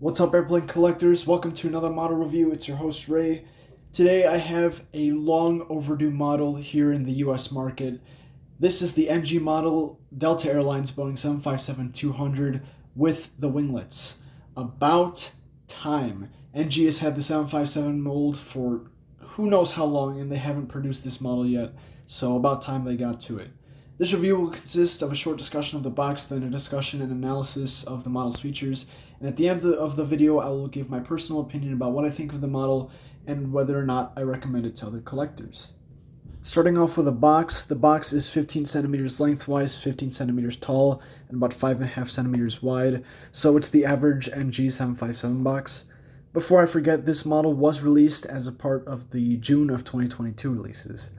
What's up, airplane collectors? Welcome to another model review. It's your host, Ray. Today I have a long overdue model here in the US market. This is the NG model, Delta Airlines Boeing 757-200 with the winglets. About time. NG has had the 757 mold for who knows how long, and they haven't produced this model yet, so about time they got to it. This review will consist of a short discussion of the box, then a discussion and analysis of the model's features, and at the end of the video I will give my personal opinion about what I think of the model and whether or not I recommend it to other collectors. Starting off with the box is 15 centimeters lengthwise, 15 centimeters tall, and about 5.5 centimeters wide, so it's the average NG 757 box. Before I forget, this model was released as a part of the June of 2022 releases.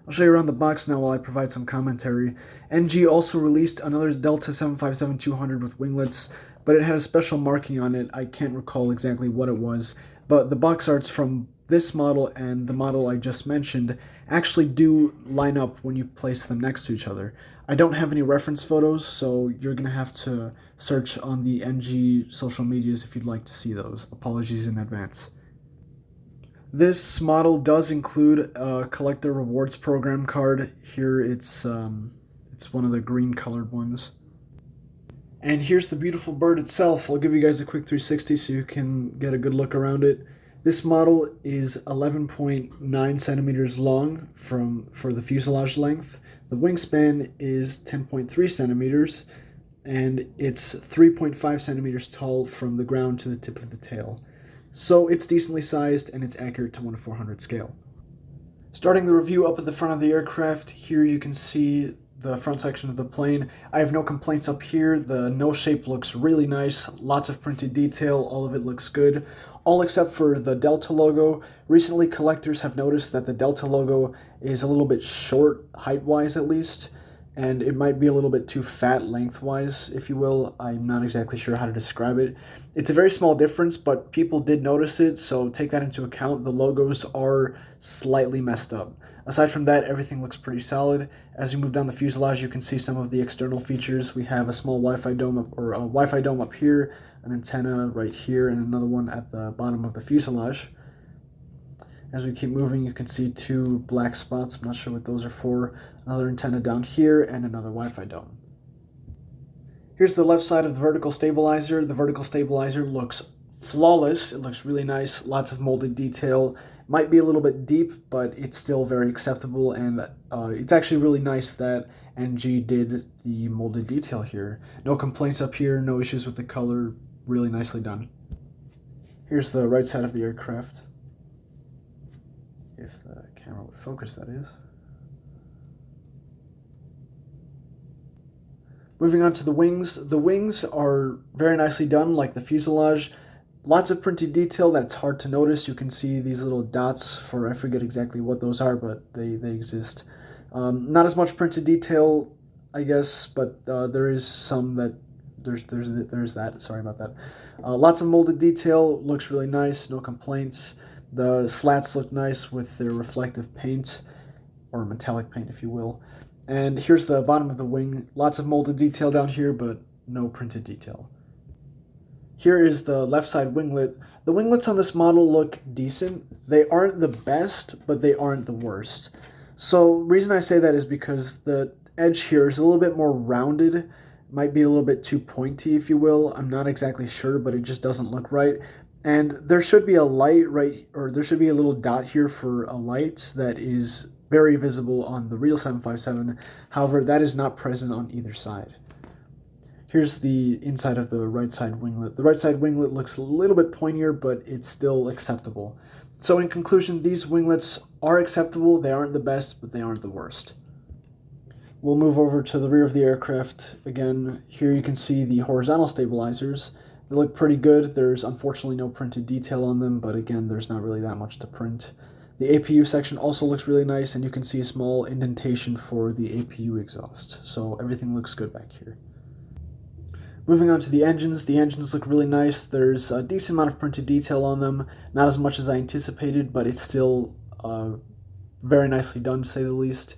I'll show you around the box now while I provide some commentary. NG also released another Delta 757-200 with winglets, but it had a special marking on it. I can't recall exactly what it was, but the box arts from this model and the model I just mentioned actually do line up when you place them next to each other. I don't have any reference photos, so you're going to have to search on the NG social medias if you'd like to see those. Apologies in advance. This model does include a collector rewards program card. Here it's one of the green colored ones. And here's the beautiful bird itself. I'll give you guys a quick 360 so you can get a good look around it. This model is 11.9 centimeters long for the fuselage length. The wingspan is 10.3 centimeters, and it's 3.5 centimeters tall from the ground to the tip of the tail. So it's decently sized and it's accurate to 1/400 scale. Starting the review up at the front of the aircraft, here you can see the front section of the plane. I have no complaints up here. The nose shape looks really nice, lots of printed detail, all of it looks good. All except for the Delta logo. Recently collectors have noticed that the Delta logo is a little bit short, height-wise at least, and it might be a little bit too fat lengthwise, if you will. I'm not exactly sure how to describe it. It's a very small difference, but people did notice it, so take that into account. The logos are slightly messed up. Aside from that, everything looks pretty solid. As you move down the fuselage, you can see some of the external features. We have a small Wi-Fi dome up here, an antenna right here, and another one at the bottom of the fuselage. As we keep moving, you can see two black spots. I'm not sure what those are for. Another antenna down here, and another Wi-Fi dome. Here's the left side of the vertical stabilizer. The vertical stabilizer looks flawless. It looks really nice. Lots of molded detail. Might be a little bit deep, but it's still very acceptable, and it's actually really nice that NG did the molded detail here. No complaints up here, no issues with the color. Really nicely done. Here's the right side of the aircraft. If the camera would focus, that is. Moving on to the wings. The wings are very nicely done, like the fuselage. Lots of printed detail that's hard to notice. You can see these little dots for, I forget exactly what those are, but they exist. Not as much printed detail, I guess, but there is some that, there's that, sorry about that. Lots of molded detail, looks really nice, no complaints. The slats look nice with their reflective paint, or metallic paint if you will. And here's the bottom of the wing. Lots of molded detail down here, but no printed detail. Here is the left side winglet. The winglets on this model look decent. They aren't the best, but they aren't the worst. So reason I say that is because the edge here is a little bit more rounded. Might be a little bit too pointy, if you will. I'm not exactly sure, but it just doesn't look right. And there should be a light there should be a little dot here for a light that is very visible on the real 757. However, that is not present on either side. Here's the inside of the right side winglet. The right side winglet looks a little bit pointier, but it's still acceptable. So in conclusion, these winglets are acceptable. They aren't the best, but they aren't the worst. We'll move over to the rear of the aircraft. Again, here you can see the horizontal stabilizers. They look pretty good. There's unfortunately no printed detail on them, but again, there's not really that much to print. The APU section also looks really nice, and you can see a small indentation for the APU exhaust. So everything looks good back here. Moving on to the engines look really nice. There's a decent amount of printed detail on them. Not as much as I anticipated, but it's still very nicely done, to say the least.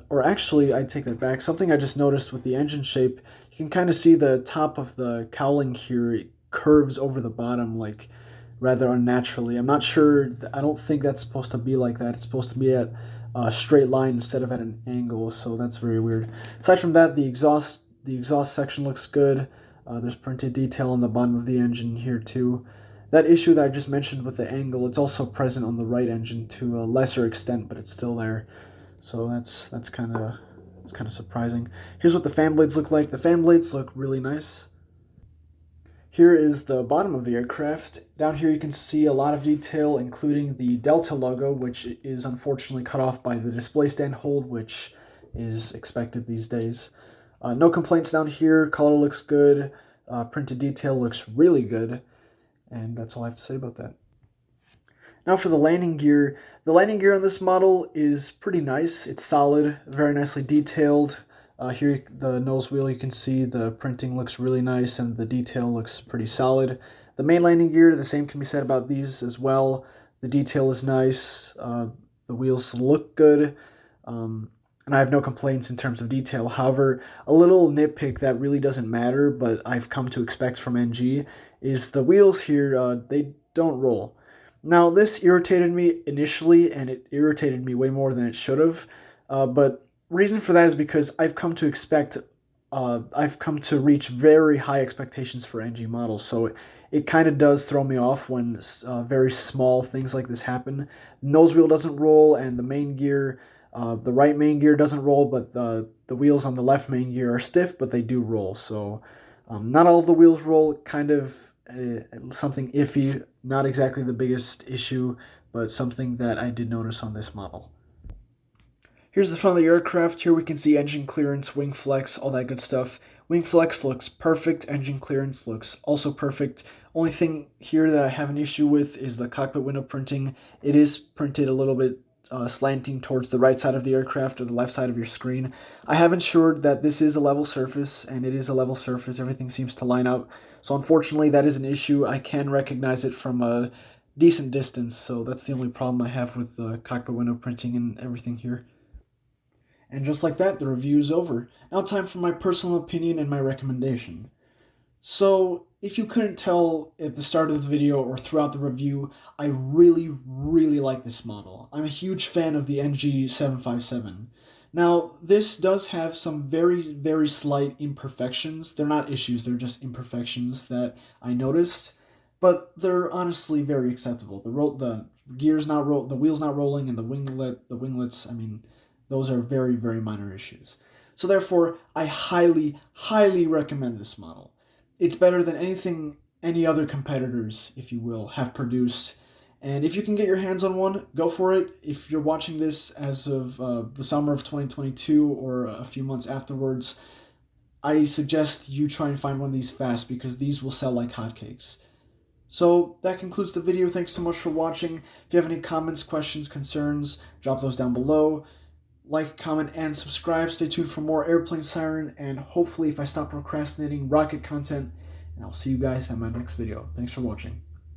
Or actually, I take that back. Something I just noticed with the engine shape, you can kind of see the top of the cowling here curves over the bottom like rather unnaturally. I'm not sure, I don't think that's supposed to be like that. It's supposed to be at a straight line instead of at an angle, so that's very weird. Aside from that, the exhaust section looks good. There's printed detail on the bottom of the engine here too. That issue that I just mentioned with the angle, it's also present on the right engine to a lesser extent, but it's still there. So that's kind of surprising. Here's what the fan blades look like. The fan blades look really nice. Here is the bottom of the aircraft. Down here you can see a lot of detail, including the Delta logo, which is unfortunately cut off by the display stand hold, which is expected these days. No complaints down here. Color looks good. Printed detail looks really good. And that's all I have to say about that. Now for the landing gear. The landing gear on this model is pretty nice. It's solid, very nicely detailed. Here, the nose wheel, you can see the printing looks really nice and the detail looks pretty solid. The main landing gear, the same can be said about these as well. The detail is nice. The wheels look good. And I have no complaints in terms of detail. However, a little nitpick that really doesn't matter, but I've come to expect from NG, is the wheels here, they don't roll. Now, this irritated me initially, and it irritated me way more than it should have, but reason for that is because I've come to reach very high expectations for NG models, so it kind of does throw me off when very small things like this happen. The nose wheel doesn't roll, and the main gear, the right main gear doesn't roll, but the wheels on the left main gear are stiff, but they do roll. So not all of the wheels roll, kind of something iffy, not exactly the biggest issue, but something that I did notice on this model. Here's the front of the aircraft. Here we can see engine clearance, wing flex, all that good stuff. Wing flex looks perfect. Engine clearance looks also perfect. Only thing here that I have an issue with is the cockpit window printing. It is printed a little bit slanting towards the right side of the aircraft or the left side of your screen. I have ensured that this is a level surface, and it is a level surface. Everything seems to line up. So unfortunately, that is an issue. I can recognize it from a decent distance, so that's the only problem I have with the cockpit window printing and everything here. And just like that, the review is over. Now time for my personal opinion and my recommendation. So, if you couldn't tell at the start of the video or throughout the review, I really, really like this model. I'm a huge fan of the N704X. Now, this does have some very, very slight imperfections. They're not issues, they're just imperfections that I noticed, but they're honestly very acceptable. The gear's not the wheel's not rolling, and the winglets, I mean, those are very, very minor issues. So therefore, I highly, highly recommend this model. It's better than anything any other competitors, if you will, have produced. And if you can get your hands on one, go for it. If you're watching this as of the summer of 2022 or a few months afterwards, I suggest you try and find one of these fast because these will sell like hotcakes. So that concludes the video. Thanks so much for watching. If you have any comments, questions, concerns, drop those down below. Like, comment, and subscribe. Stay tuned for more Airplane Siren, and hopefully if I stop procrastinating, rocket content. And I'll see you guys in my next video. Thanks for watching.